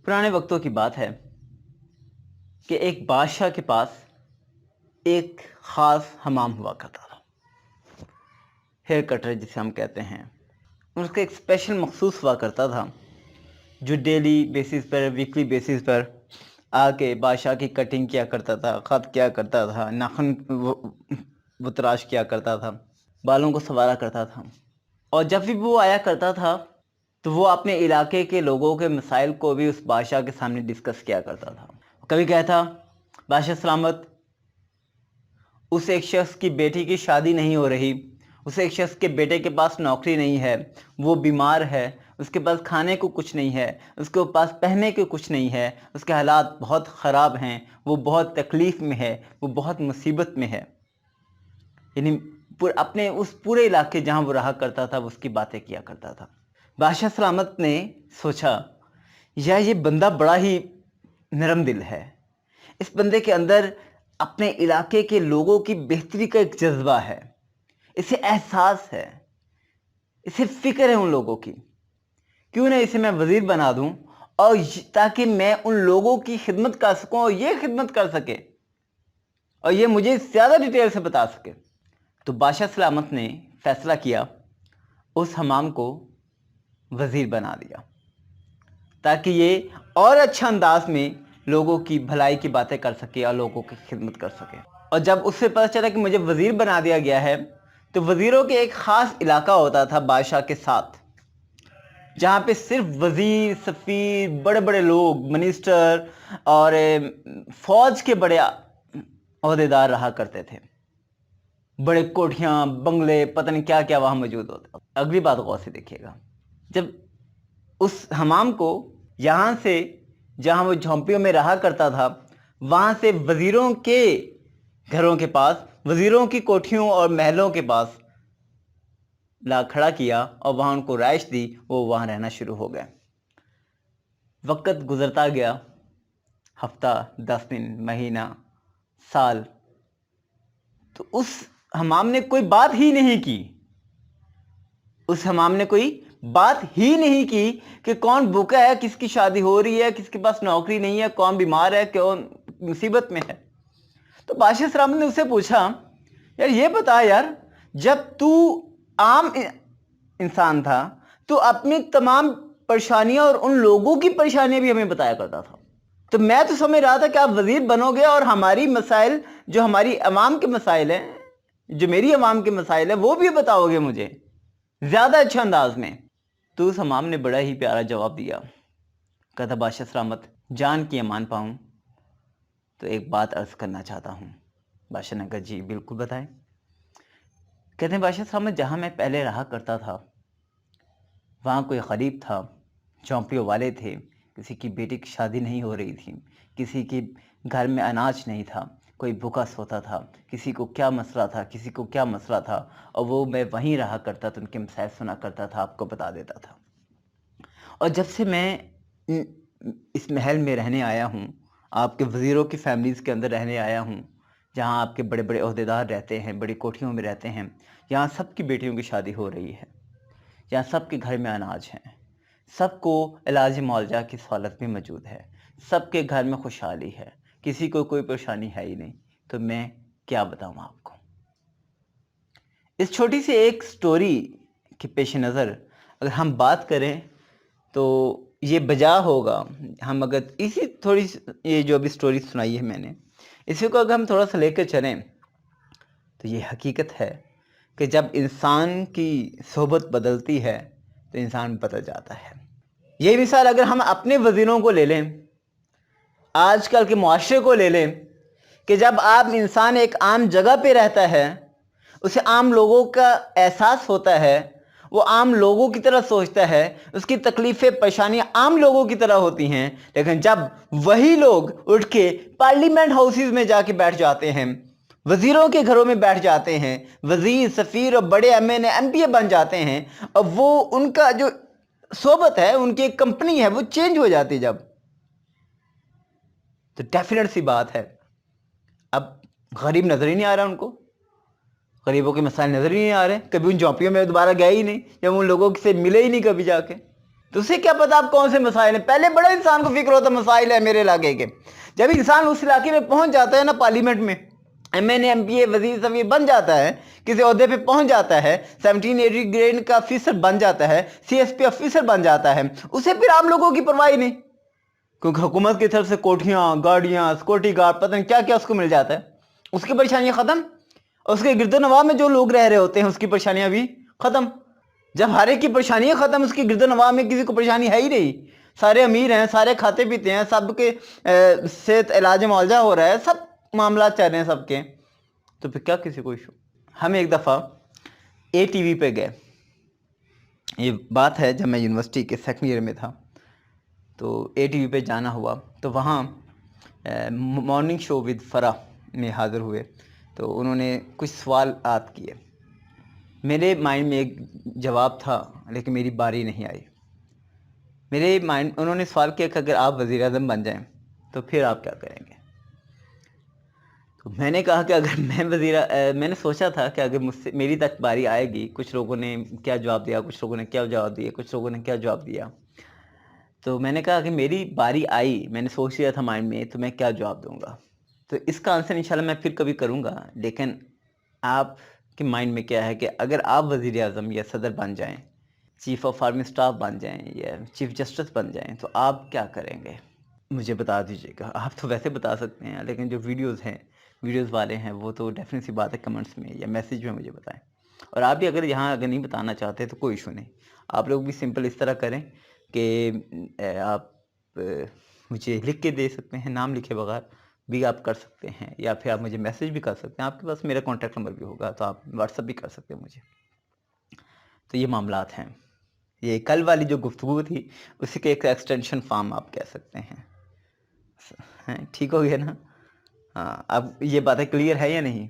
پرانے وقتوں کی بات ہے کہ ایک بادشاہ کے پاس ایک خاص حمام ہوا کرتا تھا، ہیئر کٹر جسے ہم کہتے ہیں۔ اس کا ایک اسپیشل مخصوص ہوا کرتا تھا جو ڈیلی بیسس پر، ویکلی بیسس پر آ کے بادشاہ کی کٹنگ کیا کرتا تھا، خط کیا کرتا تھا، ناخن وہ تراش کیا کرتا تھا، بالوں کو سنوارا کرتا تھا۔ اور جب بھی وہ آیا کرتا تھا تو وہ اپنے علاقے کے لوگوں کے مسائل کو بھی اس بادشاہ کے سامنے ڈسکس کیا کرتا تھا۔ کبھی کہتا، بادشاہ سلامت، اس ایک شخص کی بیٹی کی شادی نہیں ہو رہی، اس ایک شخص کے بیٹے کے پاس نوکری نہیں ہے، وہ بیمار ہے، اس کے پاس کھانے کو کچھ نہیں ہے، اس کے پاس پہننے کو کچھ نہیں ہے، اس کے حالات بہت خراب ہیں، وہ بہت تکلیف میں ہے، وہ بہت مصیبت میں ہے۔ یعنی اپنے اس پورے علاقے جہاں وہ رہا کرتا تھا وہ اس کی باتیں کیا کرتا تھا۔ بادشاہ سلامت نے سوچا، یہ بندہ بڑا ہی نرم دل ہے، اس بندے کے اندر اپنے علاقے کے لوگوں کی بہتری کا ایک جذبہ ہے، اسے احساس ہے، اسے فکر ہے ان لوگوں کی، کیوں نہ اسے میں وزیر بنا دوں اور تاکہ میں ان لوگوں کی خدمت کر سکوں اور یہ خدمت کر سکے اور یہ مجھے زیادہ ڈیٹیل سے بتا سکے۔ تو بادشاہ سلامت نے فیصلہ کیا، اس حمام کو وزیر بنا دیا تاکہ یہ اور اچھا انداز میں لوگوں کی بھلائی کی باتیں کر سکے اور لوگوں کی خدمت کر سکے۔ اور جب اس سے پتہ چلا کہ مجھے وزیر بنا دیا گیا ہے تو وزیروں کے ایک خاص علاقہ ہوتا تھا بادشاہ کے ساتھ، جہاں پہ صرف وزیر، سفیر، بڑے بڑے لوگ، منسٹر اور فوج کے بڑے عہدیدار رہا کرتے تھے۔ بڑے کوٹھیاں، بنگلے، پتہ نہیں کیا کیا وہاں موجود ہوتا۔ اگلی بات غور سے دیکھیے گا، جب اس حمام کو یہاں سے جہاں وہ جھونپڑیوں میں رہا کرتا تھا وہاں سے وزیروں کے گھروں کے پاس، وزیروں کی کوٹھیوں اور محلوں کے پاس لا کھڑا کیا اور وہاں ان کو رہائش دی، وہ وہاں رہنا شروع ہو گئے۔ وقت گزرتا گیا، ہفتہ، 10 دن، مہینہ، سال، تو اس حمام نے کوئی بات ہی نہیں کی، اس حمام نے کوئی بات ہی نہیں کی کہ کون بھوکا ہے، کس کی شادی ہو رہی ہے، کس کے پاس نوکری نہیں ہے، کون بیمار ہے، کون مصیبت میں ہے۔ تو بادشاہ سلامت نے اس سے پوچھا، یار یہ بتا یار، جب تو عام انسان تھا تو اپنی تمام پریشانیاں اور ان لوگوں کی پریشانیاں بھی ہمیں بتایا کرتا تھا، تو میں تو سمجھ رہا تھا کہ آپ وزیر بنو گے اور ہماری مسائل، جو ہماری عوام کے مسائل ہیں، جو میری عوام کے مسائل ہیں، وہ بھی بتاؤ گے مجھے زیادہ اچھا انداز میں۔ تو اس حمام نے بڑا ہی پیارا جواب دیا، کہتا، بادشاہ سلامت، جان کی امان پاؤں تو ایک بات عرض کرنا چاہتا ہوں۔ بادشاہ نے کہا، جی بالکل بتائیں۔ کہتے ہیں، بادشاہ سلامت، جہاں میں پہلے رہا کرتا تھا وہاں کوئی غریب تھا، جھونپڑیوں والے تھے، کسی کی بیٹی کی شادی نہیں ہو رہی تھی، کسی کے گھر میں اناج نہیں تھا، کوئی بھوکا سوتا تھا، کسی کو کیا مسئلہ تھا، کسی کو کیا مسئلہ تھا، اور وہ میں وہیں رہا کرتا تھا، ان کے مسائل سنا کرتا تھا، آپ کو بتا دیتا تھا۔ اور جب سے میں اس محل میں رہنے آیا ہوں، آپ کے وزیروں کی فیملیز کے اندر رہنے آیا ہوں، جہاں آپ کے بڑے بڑے عہدیدار رہتے ہیں، بڑی کوٹھیوں میں رہتے ہیں، یہاں سب کی بیٹیوں کی شادی ہو رہی ہے، یہاں سب کے گھر میں اناج ہیں، سب کو علاج معالجہ کی سہولت بھی موجود ہے، سب کے گھر میں خوشحالی ہے، کسی کو کوئی پریشانی ہے ہی نہیں، تو میں کیا بتاؤں آپ کو۔ اس چھوٹی سی ایک سٹوری کے پیش نظر اگر ہم بات کریں تو یہ بجا ہوگا، ہم اگر اسی تھوڑی یہ جو ابھی سٹوری سنائی ہے میں نے، اسی کو اگر ہم تھوڑا سا لے کر چلیں تو یہ حقیقت ہے کہ جب انسان کی صحبت بدلتی ہے تو انسان بدل جاتا ہے۔ یہ مثال اگر ہم اپنے وزیروں کو لے لیں، آج کل کے معاشرے کو لے لیں، کہ جب آپ انسان ایک عام جگہ پہ رہتا ہے، اسے عام لوگوں کا احساس ہوتا ہے، وہ عام لوگوں کی طرح سوچتا ہے، اس کی تکلیفیں پریشانیاں عام لوگوں کی طرح ہوتی ہیں، لیکن جب وہی لوگ اٹھ کے پارلیمنٹ ہاؤسز میں جا کے بیٹھ جاتے ہیں، وزیروں کے گھروں میں بیٹھ جاتے ہیں، وزیر، سفیر اور بڑے M N A, M P اے بن جاتے ہیں، اور وہ ان کا جو صحبت ہے، ان کی ایک کمپنی ہے، وہ چینج ہو جاتی جب، تو ڈیفینیٹ سی بات ہے اب غریب نظر ہی نہیں آ رہا، ان کو غریبوں کے مسائل نظر ہی نہیں آ رہے، کبھی ان جھونپڑیوں میں دوبارہ گئے ہی نہیں، جب ان لوگوں سے ملے ہی نہیں کبھی جا کے۔ تو اسے کیا پتا آپ کون سے مسائل ہیں. پہلے بڑا انسان کو فکر ہوتا مسائل ہے میرے علاقے کے. جب انسان اس علاقے میں پہنچ جاتا ہے نا, پارلیمنٹ میں M N A M P A وزیر سب یہ بن جاتا ہے, کسی عہدے پہ پہنچ جاتا ہے, 1780 گریڈ کا آفیسر بن جاتا ہے, سی ایس پی آفیسر بن جاتا ہے, اسے پھر عام لوگوں کی پرواہ نہیں, کیونکہ حکومت کی طرف سے کوٹھیاں, گاڑیاں, سیکورٹی گارڈ, پتہ نہیں کیا کیا اس کو مل جاتا ہے. اس کی پریشانیاں ختم, اس کے گرد و نواح میں جو لوگ رہ رہے ہوتے ہیں اس کی پریشانیاں بھی ختم. جب ہر ایک کی پریشانیاں ختم, اس کی گرد و نواح میں کسی کو پریشانی ہے ہی نہیں, سارے امیر ہیں, سارے کھاتے پیتے ہیں, سب کے صحت علاج معالجہ ہو رہا ہے, سب معاملات چل رہے ہیں سب کے, تو پھر کیا کسی کو ایشو. ہم ایک دفعہ اے ٹی وی پہ گئے, یہ بات ہے جب میں یونیورسٹی کے سیکنڈ ایئر میں تھا, تو اے ٹی وی پہ جانا ہوا, تو وہاں مارننگ شو ود فرح میں حاضر ہوئے, تو انہوں نے کچھ سوالات کیے. میرے مائنڈ میں ایک جواب تھا لیکن میری باری نہیں آئی. میرے مائنڈ, انہوں نے سوال کیا کہ اگر آپ وزیر اعظم بن جائیں تو پھر آپ کیا کریں گے. تو میں نے کہا کہ اگر میں نے سوچا تھا کہ اگر مجھ سے میری تک باری آئے گی, کچھ لوگوں نے کیا جواب دیا, کچھ لوگوں نے کیا جواب دیا, کچھ لوگوں نے کیا جواب دیا, تو میں نے کہا کہ میری باری آئی, میں نے سوچ لیا تھا مائنڈ میں, تو میں کیا جواب دوں گا. تو اس کا آنسر انشاءاللہ میں پھر کبھی کروں گا, لیکن آپ کے مائنڈ میں کیا ہے کہ اگر آپ وزیر اعظم یا صدر بن جائیں, چیف آف آرمی اسٹاف بن جائیں یا چیف جسٹس بن جائیں, تو آپ کیا کریں گے, مجھے بتا دیجیے گا. آپ تو ویسے بتا سکتے ہیں, لیکن جو ویڈیوز والے ہیں وہ تو ڈیفینیٹ سی بات ہے کمنٹس میں یا میسیج میں مجھے بتائیں. اور آپ بھی اگر نہیں بتانا چاہتے تو کوئی ایشو نہیں, آپ لوگ بھی سمپل اس طرح کریں کہ آپ مجھے لکھ کے دے سکتے ہیں, نام لکھے بغیر بھی آپ کر سکتے ہیں, یا پھر آپ مجھے میسیج بھی کر سکتے ہیں. آپ کے پاس میرا کانٹیکٹ نمبر بھی ہوگا, تو آپ واٹس ایپ بھی کر سکتے ہیں مجھے. تو یہ معاملات ہیں. یہ کل والی جو گفتگو تھی اسی کے ایک ایکسٹینشن فارم آپ کہہ سکتے ہیں. ٹھیک ہو گیا نا؟ ہاں, اب یہ باتیں کلیئر ہے یا نہیں؟